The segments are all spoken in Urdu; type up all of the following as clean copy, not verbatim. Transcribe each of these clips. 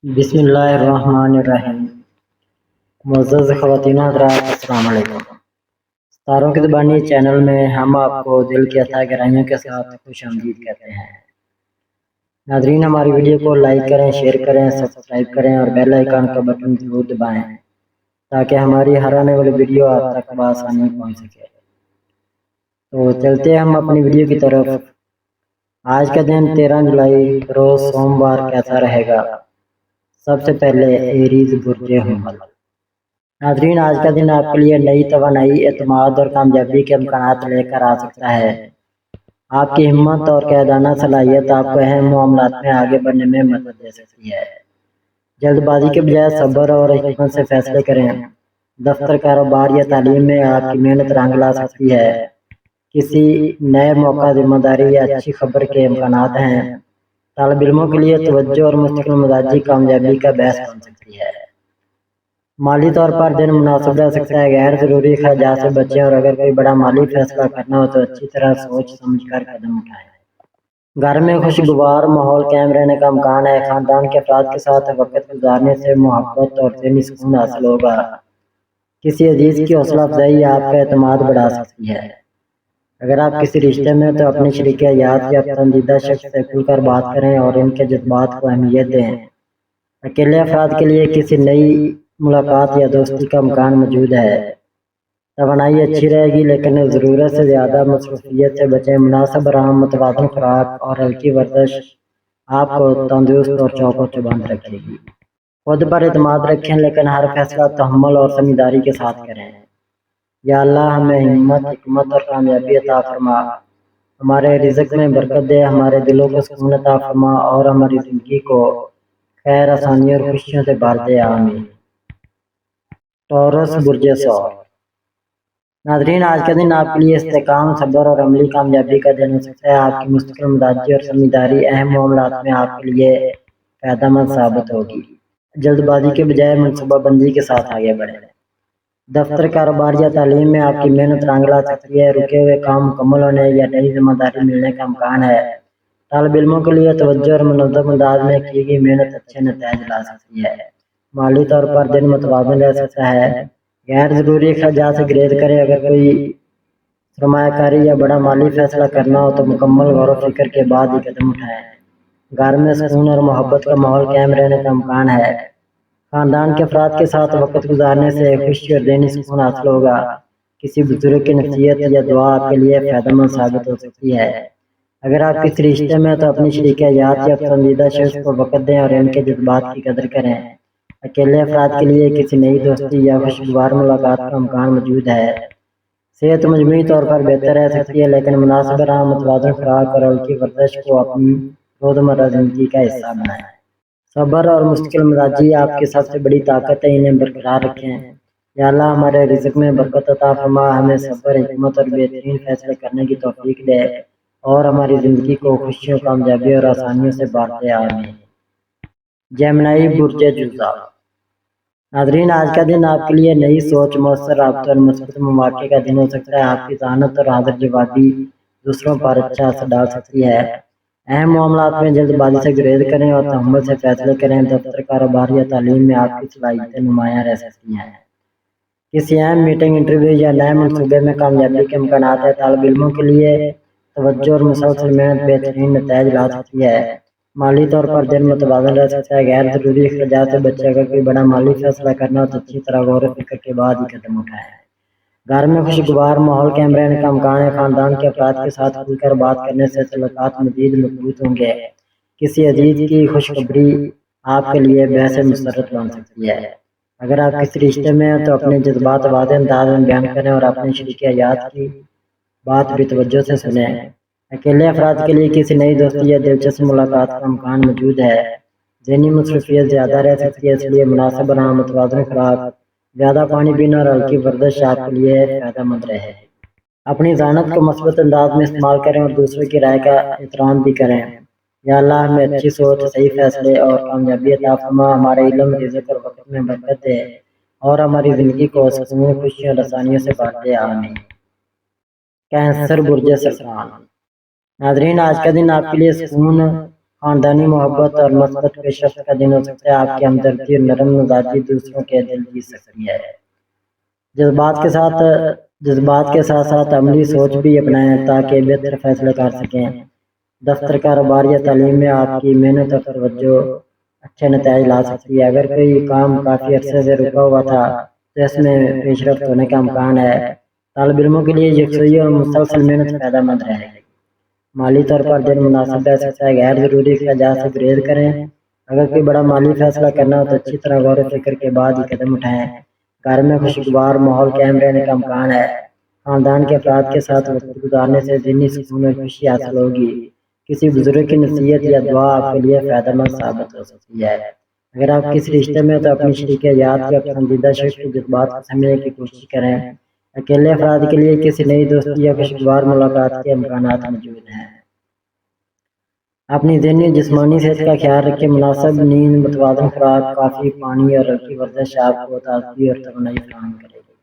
بسم اللہ الرحمن الرحیم۔ معزز خواتین حضرات، السلام علیکم۔ ستاروں کی زبانی چینل میں ہم آپ کو دل کی عطا گرائیوں کے ساتھ خوش آمدید کہتے ہیں۔ ناظرین، ہماری ویڈیو کو لائک کریں، شیئر کریں، سبسکرائب کریں اور بیل آئیکن کا بٹن ضرور دبائیں تاکہ ہماری ہر آنے والی ویڈیو آپ تک بآسانی پہنچ سکے۔ تو چلتے ہیں ہم اپنی ویڈیو کی طرف۔ آج کا دن 13 جولائی روز سوموار کیسا رہے گا؟ سب سے پہلے ایریز برج حمل۔ ناظرین، آج کا دن آپ کے لیے نئی توانائی، اعتماد اور کامیابی کے امکانات لے کر آ سکتا ہے۔ آپ کی ہمت اور قائدانہ صلاحیت آپ کو اہم معاملات میں آگے بڑھنے میں مدد دے سکتی ہے۔ جلد بازی کے بجائے صبر اور حکمت سے فیصلے کریں۔ دفتر، کاروبار یا تعلیم میں آپ کی محنت رنگ لا سکتی ہے۔ کسی نئے موقع، ذمہ داری یا اچھی خبر کے امکانات ہیں۔ طالب علموں کے لیے توجہ اور مستقل مزاجی کامیابی کا باعث بن سکتی ہے۔ مالی طور پر دن مناسب رہ سکتا ہے۔ غیر ضروری خرچات سے بچیں اور اگر کوئی بڑا مالی فیصلہ کرنا ہو تو اچھی طرح سوچ سمجھ کر قدم اٹھائیں۔ گھر میں خوشگوار ماحول قائم رہنے کا امکان ہے۔ خاندان کے افراد کے ساتھ وقت گزارنے سے محبت اور ذہنی سکون حاصل ہوگا۔ کسی عزیز کی حوصلہ افزائی آپ کا اعتماد بڑھا سکتی ہے۔ اگر آپ کسی رشتے میں تو اپنے شریک حیات یا پسندیدہ شخص سے کھل کر بات کریں اور ان کے جذبات کو اہمیت دیں۔ اکیلے افراد کے لیے کسی نئی ملاقات یا دوستی کا امکان موجود ہے۔ توانائی اچھی رہے گی لیکن ضرورت سے زیادہ مصروفیت سے بچیں۔ مناسب آرام، متوازن خوراک اور ہلکی ورزش آپ کو تندرست اور چوک و چوبند رکھے گی۔ خود پر اعتماد رکھیں لیکن ہر فیصلہ تحمل اور سمجھداری کے ساتھ کریں۔ یا اللہ، ہمیں ہمت، حکمت اور کامیابی عطا فرما۔ ہمارے رزق میں برکت دے، ہمارے دلوں کو سکون عطا فرما اور ہماری زندگی کو خیر، آسانی اور خوشیوں سے بھر دے، آمین۔ ٹورس برج ثور۔ ناظرین، آج کا دن آپ کے لیے استحکام، صبر اور عملی کامیابی کا دن ہو سکتا ہے۔ آپ کی مستقل مزاجی اور سمجھداری اہم معاملات میں آپ کے لیے فائدہ مند ثابت ہوگی۔ جلد بازی کے بجائے منصوبہ بندی کے ساتھ آگے بڑھیں۔ دفتر، کاروبار یا تعلیم میں آپ کی محنت رنگ لا سکتی ہے۔ رکے ہوئے کام مکمل ہونے یا نئی ذمہ داری ملنے کا امکان ہے۔ طالب علموں کے لیے توجہ اور منظم انداز میں کی گئی محنت اچھے نتائج لا سکتی ہے۔ مالی طور پر دن متوازن رہ سکتا ہے۔ غیر ضروری اخراجات سے گریز کریں۔ اگر کوئی سرمایہ کاری یا بڑا مالی فیصلہ کرنا ہو تو مکمل غور و فکر کے بعد ہی قدم اٹھائیں۔ گھر میں سکون اور محبت کا ماحول قائم رہنے کا امکان ہے۔ خاندان کے افراد کے ساتھ وقت گزارنے سے خوشی اور ذہنی سکون حاصل ہوگا۔ کسی بزرگ کی نصیحت یا دعا آپ کے لیے فائدہ مند ثابت ہو سکتی ہے۔ اگر آپ کسی رشتے میں تو اپنی شریک حیات یا پسندیدہ شخص کو وقت دیں اور ان کے جذبات کی قدر کریں۔ اکیلے افراد کے لیے کسی نئی دوستی یا خوشگوار ملاقات کا امکان موجود ہے۔ صحت مجموعی طور پر بہتر رہ سکتی ہے لیکن مناسب آرام، متوازن خوراک اور ہلکی ورزش کو اپنی روزمرہ زندگی کا حصہ بنائیں۔ صبر اور مستقل مزاجی آپ کی سب سے بڑی طاقت ہے، انہیں برقرار رکھیں۔ یا اللہ، ہمارے رزق میں برکت عطا فرما، ہمیں صبر، حکمت اور بہترین فیصلے کرنے کی توفیق دے اور ہماری زندگی کو خوشیوں، کامیابی اور آسانیوں سے بھر دے، آمین۔ جیمنائی برج جوزا۔ ناظرین، آج کا دن آپ کے لیے نئی سوچ، مؤثر رابطوں اور مثبت مواقع کا دن ہو سکتا ہے۔ آپ کی ذہانت اور حاضر جوابی دوسروں پر اچھا اثر ڈال سکتی ہے۔ اہم معاملات میں جلد بازی سے گریز کریں اور تحمل سے فیصلے کریں۔ دفتر، کاروبار یا تعلیم میں آپ کی صلاحیتیں نمایاں رہ سکتی ہیں۔ کسی اہم میٹنگ، انٹرویو یا نئے منصوبے میں کامیابی کے امکانات ہیں۔ طالب علموں کے لیے توجہ اور مسلسل محنت بہترین نتائج لا سکتی ہے۔ مالی طور پر دن متوازن رہ سکتا ہے۔ غیر ضروری اخراجات سے بچے۔ اگر کوئی بڑا مالی فیصلہ کرنا ہو تو اچھی طرح غور و فکر کے بعد ہی قدم اٹھائیں۔ گھر میں خوشگوار ماحول قائم رہنے کا امکان ہے۔ خاندان کے افراد کے ساتھ کھل کر بات کرنے سے تعلقات مزید مضبوط ہوں گے۔ کسی عزیز کی خوشخبری آپ کے لیے باعث مسرت بن سکتی ہے۔ اگر آپ کسی رشتے میں ہیں تو اپنے جذبات واضح انداز میں بیان کریں اور اپنے شریک حیات کی بات بھی توجہ سے سنیں۔ اکیلے افراد کے لیے کسی نئی دوستی یا دلچسپ ملاقات کا امکان موجود ہے۔ ذہنی مصروفیت زیادہ رہ سکتی ہے، اس لیے مناسب آرام، متوازن خوراک، زیادہ پانی پینا اور ہلکی ورزش آپ کے لیے فائدہ مند رہے۔ اپنی ذہانت کو مثبت انداز میں استعمال کریں اور دوسروں کی رائے کا احترام بھی کریں۔ یا اللہ، ہمیں اچھی سوچ، صحیح فیصلے اور کامیابی عطا فرما۔ ہمارے علم، رزق اور وقت میں برکت دے اور ہماری زندگی کو سکون، خوشی اور آسانیوں سے بھر دے، آمین۔ کینسر برج سرطان۔ ناظرین، آج کا دن آپ کے لیے سکون، خاندانی محبت اور مثبت پیش رفت کا دن ہو سکتا ہے۔ آپ کی ہمدردی اور نرم مزاجی دوسروں کے دل جیت سکتی ہے۔ جذبات کے ساتھ ساتھ عملی سوچ بھی اپنائیں تاکہ بہتر فیصلے کر سکیں۔ دفتر، کاروبار یا تعلیم میں آپ کی محنت اور توجہ اچھے نتائج لا سکتی ہے۔ اگر کوئی کام کافی عرصے سے رکا ہوا تھا تو اس میں پیش رفت ہونے کا امکان ہے۔ طالب علموں کے لیے یکسوئی اور مسلسل محنت فائدہ مند رہے گی۔ مالی طور پر دن مناسب رہ سکتا ہے۔ غیر ضروری اخراجات سے گریز کریں۔ اگر کوئی بڑا مالی فیصلہ کرنا ہو تو اچھی طرح غور و فکر کے بعد ہی قدم اٹھائیں۔ گھر میں خوشگوار ماحول قائم رہنے کا امکان ہے۔ خاندان کے افراد کے ساتھ وقت گزارنے سے ذہنی سکون اور خوشی حاصل ہوگی۔ کسی بزرگ کی نصیحت یا دعا آپ کے لیے فائدہ مند ثابت ہو سکتی ہے۔ اگر آپ کسی رشتے میں تو اپنی شریک حیات یا پسندیدہ شخص کے جذبات کو سمجھنے کی کوشش کریں۔ اکیلے افراد کے لیے کسی نئی دوستی یا خوشگوار ملاقات کے امکانات موجود ہیں۔ اپنی ذہنی اور جسمانی صحت کا خیال رکھیں۔ مناسب نیند، متوازن خوراک، کافی پانی اور ہلکی ورزش آپ کو تازگی اور توانائی فراہم کرے گی۔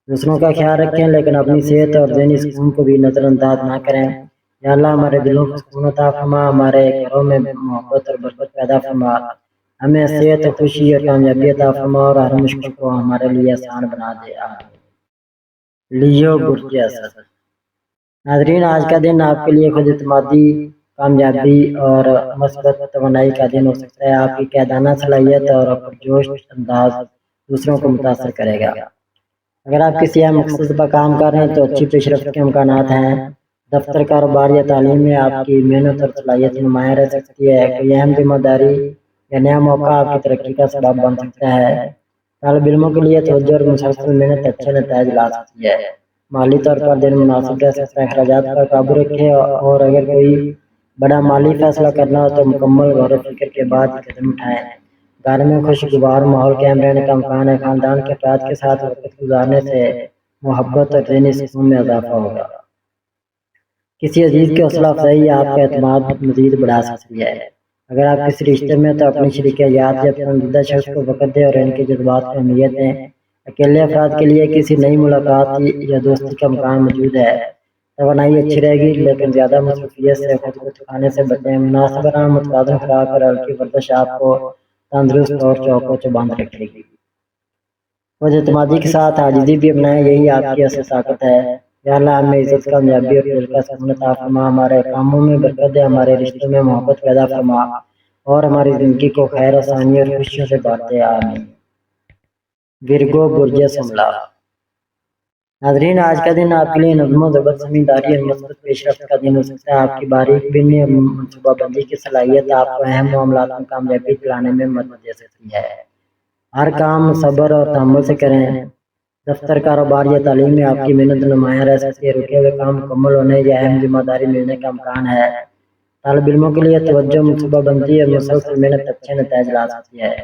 دوسروں کا خیال رکھیں لیکن اپنی صحت اور ذہنی سکون کو بھی نظر انداز نہ کریں۔ یا اللہ ہمارے دلوں کو سکون عطا فرما، ہمارے گھروں میں محبت اور برکت پیدا فرما، ہمیں صحت، خوشی اور کامیابی عطا فرما اور ہر مشکل کو ہمارے لیے آسان بنا دے۔ لیو برج اسد۔ ناظرین، آج کا دن آپ کے لیے خود اعتمادی، کامیابی اور مثبت توانائی کا دن ہو سکتا ہے۔ آپ کی قیادانہ صلاحیت اور پرجوش انداز دوسروں کو متاثر کرے گا۔ اگر آپ کسی اہم مقصد پر کام کر رہے ہیں تو اچھی پیش رفت کے امکانات ہیں۔ دفتر، کاروبار یا تعلیم میں آپ کی محنت اور صلاحیت نمایاں رہ سکتی ہے۔ کوئی اہم ذمہ داری یا نیا موقع آپ کی ترقی کا سبب بن سکتا ہے۔ طالب علموں کے لیے توجہ اور مسلسل محنت اچھے نتائج لا سکتی ہے۔ مالی طور پر دن مناسب رہ سکتا ہے۔ اخراجات پر قابو رکھیں اور اگر کوئی بڑا مالی فیصلہ کرنا ہو تو مکمل غور و فکر کے بعد ہی قدم اٹھائیں۔ گھر میں خوشگوار ماحول قائم رہنے کا امکان ہے۔ خاندان کے افراد کے ساتھ وقت گزارنے سے محبت اور ذہنی سکون میں اضافہ ہوگا۔ کسی عزیز کی حوصلہ افزائی آپ کا اعتماد مزید بڑھا سکتی ہے۔ اگر آپ کسی رشتے میں تو اپنی شریک حیات یا پسندیدہ شخص کو وقت دیں اور ان کے جذبات کو اہمیت دیں۔ اکیلے افراد کے لیے کسی نئی ملاقات یا دوستی کا امکان موجود ہے۔ توانائی اچھی رہے گی لیکن زیادہ مصروفیت سے خود کو تھکانے سے بچیں۔ مناسب آرام، متوازن خوراک اور ہلکی ورزش آپ کو تندرست اور چوکو چبند رکھے گی۔ خود اعتمادی کے ساتھ عاجزی بھی اپنائیں، یہی آپ کی اصل طاقت ہے۔ یا اللہ ہمیں عزت، کامیابی اور دل کا سکون عطا فرما، ہمارے کاموں میں برکت دے، ہمارے رشتوں میں محبت پیدا فرما اور ہماری زندگی کو خیر، آسانی اور خوشیوں سے بھر دے۔ آمین۔ ورگو برج سملا۔ ناظرین، آج کا دن آپ کے لیے نظم و ضبط، سمجھداری اور مثبت پیش رفت کا دن ہو سکتا ہے۔ آپ کی باریک بینی اور منصوبہ بندی کی صلاحیت آپ کو اہم معاملات میں کامیابی دلانے میں مدد دے سکتی ہے۔ ہر کام صبر اور تحمل سے کریں۔ دفتر، کاروبار یا تعلیم میں آپ کی محنت نمایاں رہ سکتی ہے۔ رکے ہوئے کام مکمل ہونے یا اہم ذمہ داری ملنے کا امکان ہے۔ طالب علموں کے لیے توجہ، منصوبہ بندی اور مسلسل محنت اچھے نتائج لا سکتی ہے۔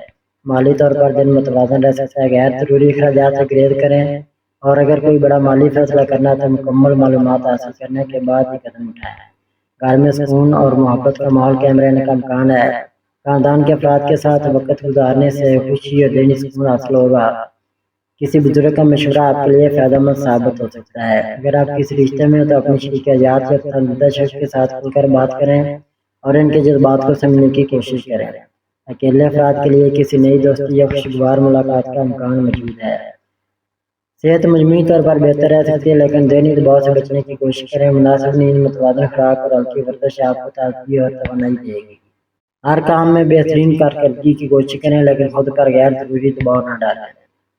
مالی طور پر دن متوازن رہ سکتا ہے۔ غیر ضروری اخراجات سے گریز کریں اور اگر کوئی بڑا مالی فیصلہ کرنا ہے تو مکمل معلومات حاصل کرنے کے بعد ہی قدم اٹھائیں۔ گھر میں سکون اور محبت کا ماحول قائم رہنے کا امکان ہے۔ خاندان کے افراد کے ساتھ وقت گزارنے سے خوشی اور ذہنی سکون حاصل ہوگا۔ کسی بزرگ کا مشورہ آپ کے لیے فائدہ مند ثابت ہو سکتا ہے۔ اگر آپ کسی رشتے میں تو اپنی شریک حیات یا پسندیدہ شخص کے ساتھ کھل کر بات کریں اور ان کے جذبات کو سمجھنے کی کوشش کریں۔ اکیلے افراد کے لیے کسی نئی دوستی یا خوشگوار ملاقات کا امکان موجود ہے۔ صحت مجموعی طور پر بہتر رہ سکتی ہے لیکن ذہنی دباؤ سے بچنے کی کوشش کریں۔ مناسب نیند، متوازن خوراک اور ہلکی ورزش آپ کو تازگی اور توانائی دے گی۔ ہر کام میں بہترین کارکردگی کی کوشش کریں لیکن خود پر غیر ضروری دباؤ نہ ڈالیں۔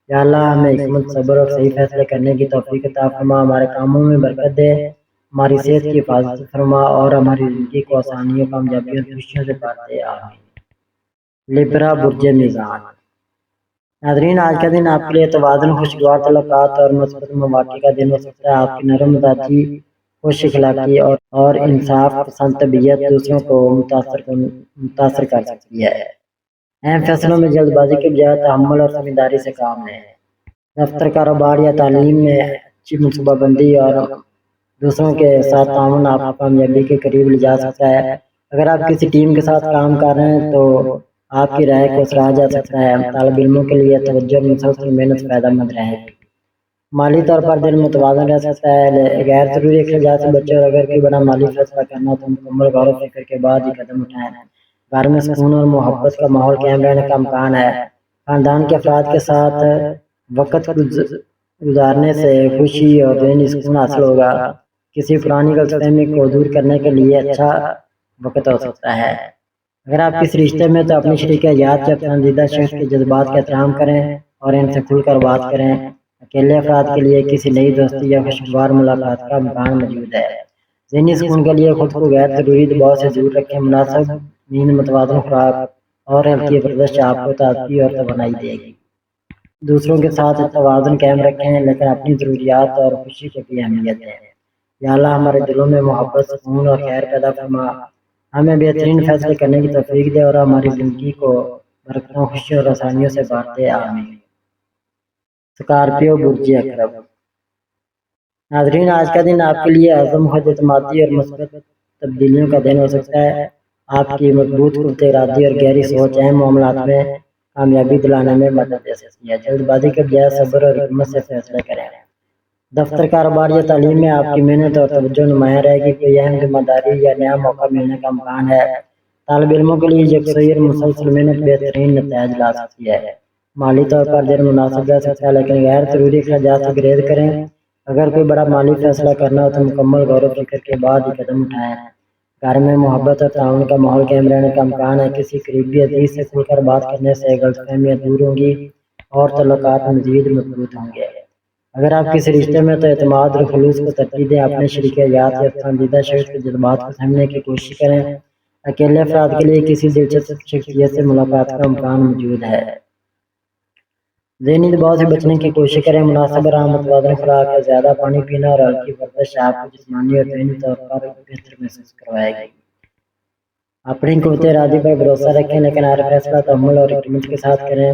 یا اللہ ہمیں حکمت، صبر اور صحیح فیصلے کرنے کی توفیق عطا فرما، ہمارے کاموں میں برکت دے، ہماری صحت کی حفاظت فرما اور ہماری زندگی کو آسانیوں، کامیابیوں اور خوشیوں سے بھر دے۔ آمین۔ لبرا برج میزان۔ ناظرین، آج کا دن آپ کے لیے توازن، خوشگوار تعلقات اور مثبت مواقع کا دن ہو سکتا ہے۔ آپ کی نرم مزاجی، خوش اخلاقی اور انصاف پسند طبیعت دوسروں کو متاثر کر سکتی ہے۔ اہم فیصلوں میں جلد بازی کے بجائے تحمل اور سمجھداری سے کام لیں۔ دفتر، کاروبار یا تعلیم میں اچھی منصوبہ بندی اور دوسروں کے ساتھ تعاون آپ کو کامیابی کے قریب لے جا سکتا ہے۔ اگر آپ کسی ٹیم کے ساتھ کام کر رہے ہیں تو آپ کی رائے کو سراہا جا سکتا ہے۔ طالب علموں کے لیے توجہ اور مسلسل محنت فائدہ مند رہے گی۔ مالی طور پر دل متوازن رہ سکتا ہے، غیر ضروری اخراجات سے بچے، اور اگر کوئی بڑا مالی فیصلہ کرنا ہو تو مکمل غور و فکر کے بعد ہی قدم اٹھائیں۔ گھر میں سکون اور محبت کا ماحول قائم رہنے کا امکان ہے۔ خاندان کے افراد کے ساتھ وقت گزارنے سے خوشی اور ذہنی سکون حاصل ہوگا۔ کسی پرانی غلط فہمی کو دور کرنے کے لیے اچھا وقت ہو سکتا ہے۔ اگر آپ کس رشتے میں تو اپنی شریک حیات یا پسندیدہ شخص کے جذبات کا احترام کریں اور ان سے کھل کر بات کریں۔ اکیلے افراد کے لیے کسی نئی دوستی یا خوشگوار ملاقات کا امکان موجود ہے۔ ذہنی سکون کے لیے خود کو غیر ضروری دباؤ سے دور رکھیں۔ مناسب نیند، متوازن خوراک اور ہلکی ورزش آپ کو تازگی اور توانائی دے گی۔ دوسروں کے ساتھ توازن قائم رکھیں، لیکن اپنی ضروریات اور خوشی کو بھی اہمیت دیں۔ یا اللہ ہمارے دلوں میں محبت، سکون اور خیر پیدا فرما، ہمیں بہترین فیصلے کرنے کی توفیق دے اور ہماری زندگی کو برکتوں، خوشی اور آسانیوں سے بھر دے، آمین۔ اسکارپیو برج اقرب۔ ناظرین، آج کا دن آپ کے لیے عزم، خود اعتمادی اور مثبت تبدیلیوں کا دن ہو سکتا ہے۔ آپ کی مضبوط قوت ارادی اور گہری سوچ اہم معاملات میں کامیابی دلانے میں مدد دے سکتی ہے۔ جلد بازی کے بجائے صبر اور حکمت سے فیصلے کریں۔ دفتر، کاروبار یا تعلیم میں آپ کی محنت اور توجہ نمایاں رہے گی۔ کوئی اہم ذمہ داری یا نیا موقع ملنے کا امکان ہے۔ طالب علموں کے لیے یکسوئی اور مسلسل محنت بہترین نتائج لا سکتی ہے۔ مالی طور پر دن مناسب رہ سکتا ہے، لیکن غیر ضروری اخراجات سے گریز کریں۔ اگر کوئی بڑا مالی فیصلہ کرنا ہو تو مکمل غور و فکر کے بعد ہی قدم اٹھائیں۔ گھر میں محبت اور تعاون کا ماحول قائم رہنے کا امکان ہے۔ کسی قریبی عزیز سے کھل کر بات کرنے سے غلط فہمیاں دور ہوں گی اور تعلقات مزید مضبوط ہوں گے۔ اگر آپ کسی رشتے میں تو اعتماد اور خلوص کو ترجیح دیں۔ اپنے شریک حیات یا پسندیدہ شخص کے جذبات کو سمجھنے کی کوشش کریں۔ اکیلے افراد کے لیے کسی دلچسپ شخصیت سے ملاقات کا امکان موجود ہے۔ ذہنی دباؤ سے بچنے کی کوشش کریں۔ مناسب آرام، متوازن خوراک اور زیادہ پانی پینا اور ہلکی ورزش آپ کو جسمانی اور ذہنی طور پر بہتر محسوس کروائے گی۔ اپنی قوت ارادی پر بھروسہ رکھیں، لیکن ہر فیصلہ تحمل اور حکمت کے ساتھ کریں۔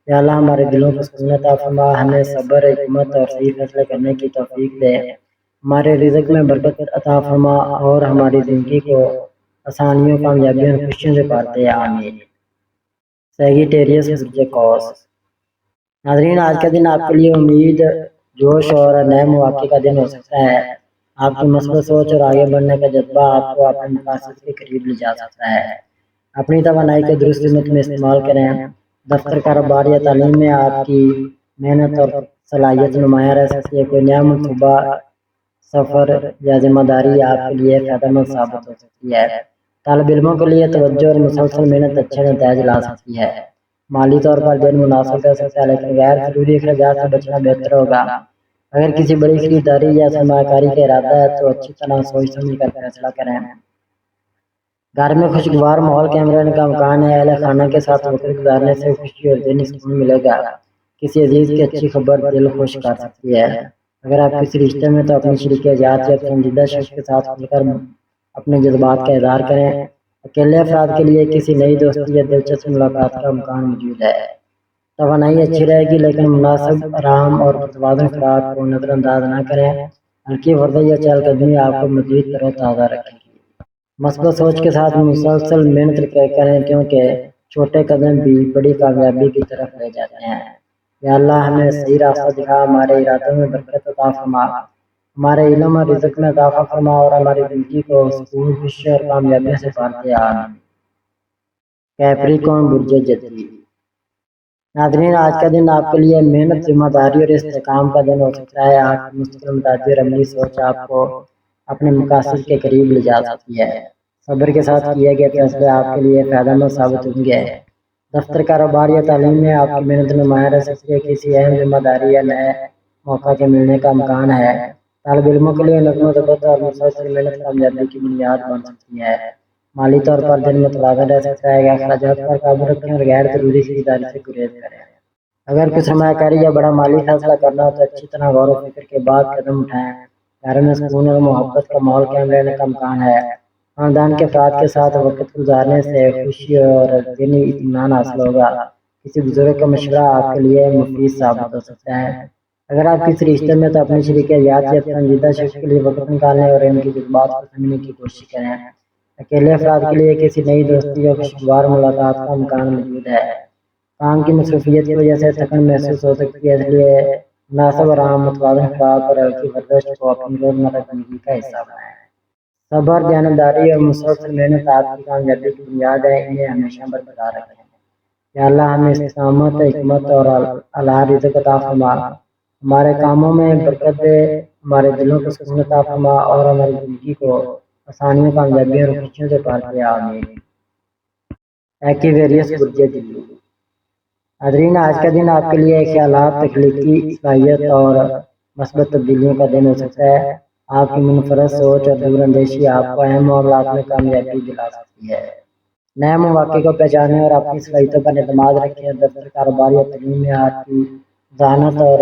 یا اللہ ہمارے دلوں کو سکون عطا فرما، ہمیں صبر، حکمت اور صحیح فیصلے کرنے کی توفیق دے۔ ہمارے رزق میں برکت عطا فرما اور ہماری زندگی کو آسانیوں، کامیابیوں اور خوشیوں سے بھر دے، آمین۔ سیگیٹیریس برج قوس۔ ناظرین، آج کا دن آپ کے لیے امید، جوش اور نئے مواقع کا دن ہو سکتا ہے۔ آپ کی مثبت سوچ اور آگے بڑھنے کا جذبہ آپ کو اپنے مقاصد کے قریب لے جا سکتا ہے۔ اپنی توانائی کو درست سمت میں استعمال کریں۔ دفتر، کاروبار یا تعلیم میں آپ کی محنت اور صلاحیت نمایاں رہ سکتی ہے۔ کوئی نیا منصوبہ، سفر یا ذمہ داری آپ کے لیے فائدہ مند ثابت ہو سکتی ہے۔ طالب علموں کے لیے توجہ اور مسلسل محنت اچھے نتائج لا سکتی ہے۔ مالی طور پر دن مناسب رہ سکتا ہے، لیکن غیر ضروری اخراجات سے بچنا بہتر ہوگا۔ اگر کسی بڑی خریداری یا سرمایہ کاری کا ارادہ ہے تو اچھی طرح سوچ سمجھ کر فیصلہ کریں۔ گھر میں خوشگوار ماحول قائم رہنے کا امکان ہے۔ اہل خانہ کے ساتھ وقت گزارنے سے خوشی اور ذہنی سکون ملے گا۔ کسی عزیز کی اچھی خبر دل خوش کر سکتی ہے۔ اگر آپ کسی رشتے میں تو اپنی شریک حیات یا پسندیدہ شخص کے ساتھ کھل کر اپنے جذبات کا اظہار کریں۔ اکیلے افراد کے لیے کسی نئی دوستی یا دلچسپ ملاقات کا امکان موجود ہے۔ توانائی اچھی رہے گی، لیکن مناسب آرام اور متوازن خوراک کو نظر انداز نہ کریں۔ ہلکی ورزش یا چہل قدمی آپ کو مزید تر و تازہ رکھے گی۔ مثبت سوچ کے ساتھ مسلسل محنت کریں، کیونکہ چھوٹے قدم بھی بڑی کامیابی کی طرف لے جاتے ہیں۔ یا اللہ ہمیں صحیح راستہ دکھا، ہمارے ارادوں میں برکت عطا فرما، ہمارے علم اور رزق میں اضافہ فرما اور ہماری زندگی کو سکون، خوشی اور کامیابی سے بھر دے، آمین۔ کیپریکون برج جدی۔ ناظرین، آج کا دن آپ کے لیے محنت، ذمہ داری اور استحکام کا دن ہو سکتا ہے۔ آپ کی مستقل مزاجی اور عملی سوچ آپ کو اپنے مقاصد کے قریب لے جا سکتی ہے۔ صبر کے ساتھ کیے گئے فیصلے آپ کے لیے فائدہ مند ثابت ہوں گے۔ دفتر، کاروبار یا تعلیم میں آپ کی محنت نمایاں رہ سکتی ہے۔ کسی اہم ذمہ داری یا نئے موقع کے ملنے کا امکان ہے۔ طالب علموں کے لیے نظم و ضبط اور مسلسل محنت کامیابی کی بنیاد بن سکتی ہے۔ مالی طور پر دن متوازن رہ سکتا ہے۔ اخراجات پر قابو رکھیں اور غیر ضروری خریداری سے گریز کریں۔ اگر کوئی سرمایہ کاری یا بڑا مالی فیصلہ کرنا ہو تو اچھی طرح غور و فکر کے بعد قدم اٹھائیں۔ گھر میں سکون اور محبت کا ماحول قائم رہنے کا امکان ہے۔ خاندان کے افراد کے ساتھ وقت گزارنے سے خوشی اور ذہنی اطمینان حاصل ہوگا۔ کسی بزرگ کا مشورہ آپ کے لیے مفید ثابت ہو سکتا ہے۔ اگر آپ کسی رشتے میں تو اپنی شریک حیات یا پسندیدہ شخص کے لیے وقت نکالیں اور ان کے جذبات کو سمجھنے کی کوشش کریں۔ اکیلے افراد کے لیے کسی نئی دوستی یا خوشگوار ملاقات کا امکان موجود ہے۔ کام کی مصروفیت کی وجہ سے تھکن محسوس ہو سکتی ہے، اس لیے مناسب آرام متوازن خوراک اور ہلکی ورزش کو اپنی روزمرہ زندگی کا حصہ بنائیں۔ صبر، دیانتداری اور مسلسل محنت آپ کی کامیابی کی بنیاد ہے، انہیں ہمیشہ برقرار رکھیں۔ یا اللہ ہمیں استقامت، حکمت اور اعلیٰ رزق عطا فرما، ہمارے کاموں میں برکت دے، ہمارے دلوں کو سکون عطا فرما اور ہماری زندگی کو آسانیوں، کامیابیوں اور خوشیوں سے بھر دے، آمین۔ ایکیویریس برج دلی۔ ناظرین، آج کا دن آپ کے لیے خیالات، تخلیقی صلاحیت اور مثبت تبدیلیوں کا دن ہو سکتا ہے۔ آپ کی منفرد سوچ اور دور اندیشی آپ کو اہم معاملات میں کامیابی دلا سکتی ہے۔ نئے مواقع کو پہچانیں اور اپنی صلاحیتوں پر اعتماد رکھیں۔ دفتر، کاروبار یا تعلیم میں آپ کی ذہانت اور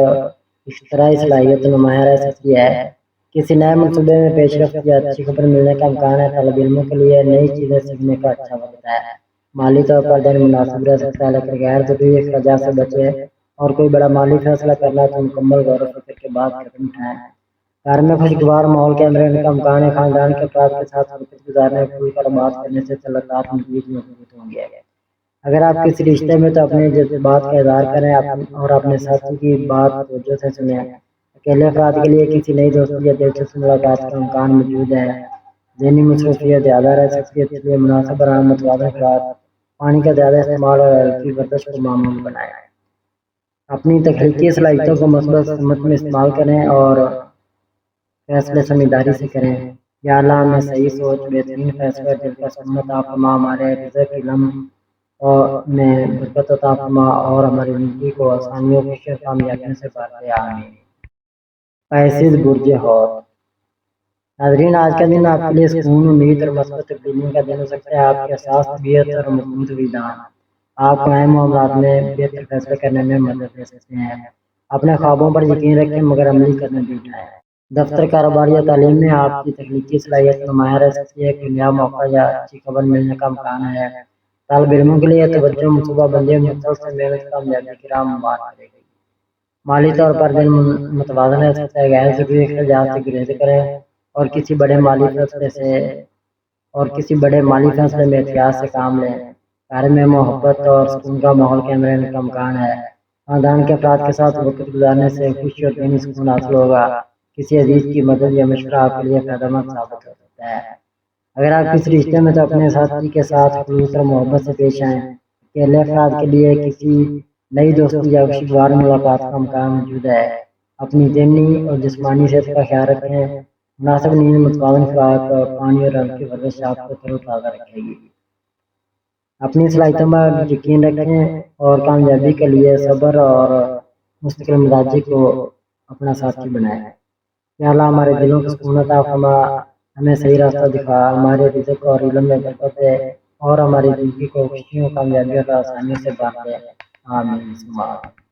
اشترائی صلاحیت نمایاں رہ سکتی ہے۔ کسی نئے منصوبے میں پیش رفت یا اچھی خبر ملنے کا امکان ہے۔ طالب علموں کے لیے نئی چیزیں سیکھنے کا اچھا وقت ہے۔ مالی طور پر دن مناسب رہ سکتا ہے، لیکن غیر ضروری اخراجات سے بچے، اور کوئی بڑا مالی فیصلہ کرنا تو مکمل غور و فکر کے بعد قدم اٹھائیں۔ گھر میں خوشگوار ماحول کے اندر رہنے کا امکان ہے۔ خاندان کے افراد کے ساتھ وقت گزارنے، کھل کر بات کرنے سے تعلقات مزید مضبوط ہوں گے۔ اگر آپ کسی رشتے میں تو اپنے جذبات کا اظہار کریں اور اپنے ساتھی کی بات توجہ سے سنیں۔ اکیلے افراد کے لیے کسی نئی دوستی یا دلچسپ ملاقات کا امکان موجود ہے۔ ذہنی مصروفیت زیادہ رہ سکتی ہے، اس لیے مناسب آرام، متوازن خوراک، پانی کا زیادہ استعمال اور ہلکی ورزش کو معمول بنائیں۔ اپنی تخلیقی صلاحیتوں کو مثبت سمت میں استعمال کریں اور فیصلے سمجھداری سے کریں۔ یا اللہ ہمیں صحیح سوچ، بہترین فیصلے اور دل کا سکون عطا فرما، ہمارے رزق، علم اور میں برکت عطا فرما اور ہماری زندگی کو آسانیوں، خوشیوں اور کامیابیوں سے بھر دے، آمین۔ پیسز برج حوت۔ ناظرین، آج کا دن آپ کے لیے سکون، امید اور مثبت تبدیلیوں کا دن ہو سکتا ہے۔ آپ کے حساس طبیعت اور مضبوط وجدان آپ کو اہم معاملات میں بہتر فیصلے کرنے میں مدد دے سکتے ہیں۔ اپنے خوابوں پر یقین رکھیں مگر عملی قدم بھی اٹھائیں۔ دفتر، کاروبار یا تعلیم میں آپ کی تخلیقی صلاحیت نمایاں رہ سکتی ہے۔ کوئی نیا موقع یا اچھی خبر ملنے کا امکان ہے۔ طالب علموں کے لیے توجہ، منصوبہ بندی اور مسلسل محنت کامیابی کی راہ ہموار کرے گی۔ مالی طور پر دن متوازن رہ سکتا ہے۔ غیر ضروری اخراجات سے گریز کریں اور کسی بڑے مالی فیصلے میں احتیاط سے کام لیں۔ گھر میں محبت اور سکون کا ماحول قائم رہنے کا امکان ہے۔ خاندان کے افراد کے ساتھ وقت گزارنے سے خوشی اور ذہنی سکون حاصل ہوگا۔ کسی عزیز کی مدد یا مشورہ آپ کے لیے فائدہ مند ثابت ہو سکتا ہے۔ اگر آپ کسی رشتے میں تو اپنے ساتھی کے ساتھ خلوص اور محبت سے پیش آئیں۔ اکیلے افراد کے لیے کسی نئی دوستی یا خوشگوار ملاقات کا امکان موجود ہے۔ اپنی ذہنی اور جسمانی صحت کا خیال رکھیں۔ مناسب نیند، متوازن خوراک، پانی اور ہلکی ورزش آپ کو تر و تازہ رکھے گی۔ اپنی صلاحیتوں پر یقین رکھیں اور کامیابی کے لیے صبر اور مستقل مزاجی کو اپنا ساتھی بنائیں۔ یا اللہ ہمارے دلوں کو سکون عطا فرما، ہمیں صحیح راستہ دکھا، ہمارے رزق اور علم میں برکت دے اور ہماری زندگی کو خوشیوں، کامیابیوں اور آسانیوں سے بھر دے، آمین ثم آمین۔